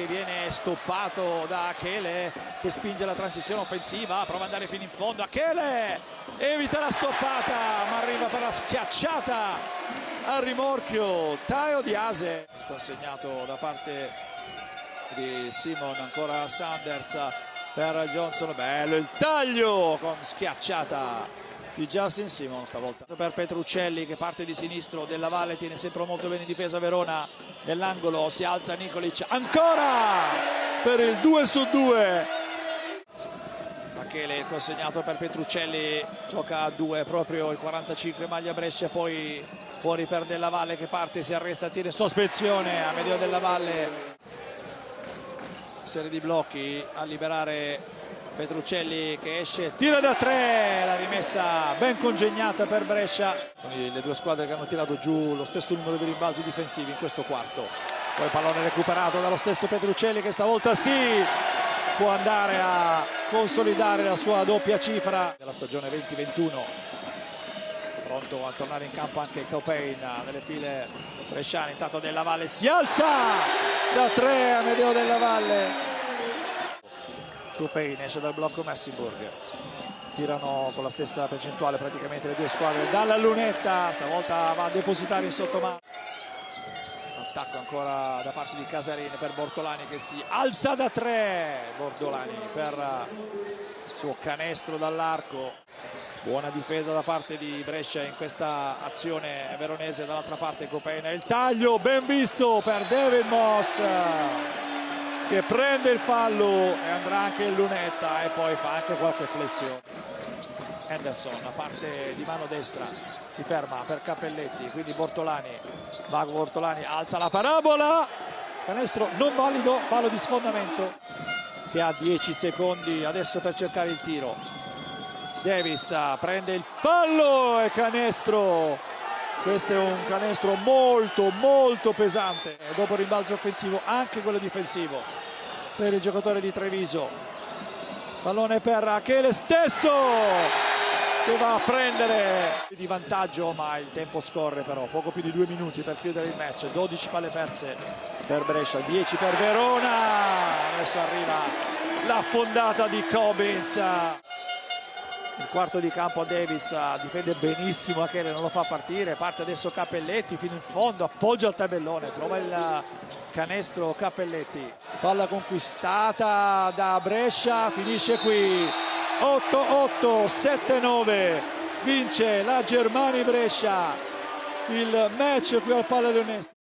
che viene stoppato da Achele, che spinge la transizione offensiva, prova ad andare fino in fondo. Achele evita la stoppata, ma arriva per la schiacciata al rimorchio. Teo Diase, consegnato da parte di Simon, ancora Sanders per Johnson. Bello il taglio con schiacciata di Justin Simon stavolta per Petruccelli, che parte di sinistro. Della Valle tiene sempre molto bene in difesa Verona, nell'angolo si alza Nikolic ancora per il 2-2. Achele consegnato per Petruccelli, gioca a 2 proprio il 45 maglia Brescia, poi fuori per Della Valle che parte, si arresta, tiene sospensione a Medeo Della Valle. Serie di blocchi a liberare Petruccelli, che esce, tira da 3, la rimessa ben congegnata per Brescia. Le due squadre che hanno tirato giù lo stesso numero di rimbalzi difensivi in questo quarto. Poi pallone recuperato dallo stesso Petruccelli, che stavolta sì può andare a consolidare la sua doppia cifra della stagione 2021. Pronto a tornare in campo anche Copain nelle file bresciane. Intanto Della Valle si alza da 3 a Medeo Della Valle. Copain esce dal blocco Messinburg, tirano con la stessa percentuale praticamente le due squadre dalla lunetta, stavolta va a depositare in sottomano. Attacco ancora da parte di Casarin per Bortolani, che si alza da 3. Bortolani per il suo canestro dall'arco. Buona difesa da parte di Brescia in questa azione veronese. Dall'altra parte Copain, il taglio ben visto per David Moss, che prende il fallo e andrà anche in lunetta e poi fa anche qualche flessione. Henderson, a parte di mano destra, si ferma per Cappelletti, quindi Bortolani, Vago Bortolani alza la parabola, canestro non valido, fallo di sfondamento, che ha 10 secondi adesso per cercare il tiro. Davis prende il fallo e canestro. Questo è un canestro molto pesante, e dopo il rimbalzo offensivo anche quello difensivo per il giocatore di Treviso. Pallone per Achele stesso, che va a prendere di vantaggio, ma il tempo scorre, però poco più di 2 minuti per chiudere il match. 12 palle perse per Brescia, 10 per Verona. Adesso arriva la fondata di Cobbins. Il quarto di campo Davis difende benissimo Achele, non lo fa partire. Parte adesso Cappelletti fino in fondo, appoggia il tabellone, trova il canestro Cappelletti. Palla conquistata da Brescia, finisce qui 8-8, 7-9, vince la Germani Brescia il match qui al Palla Leonese.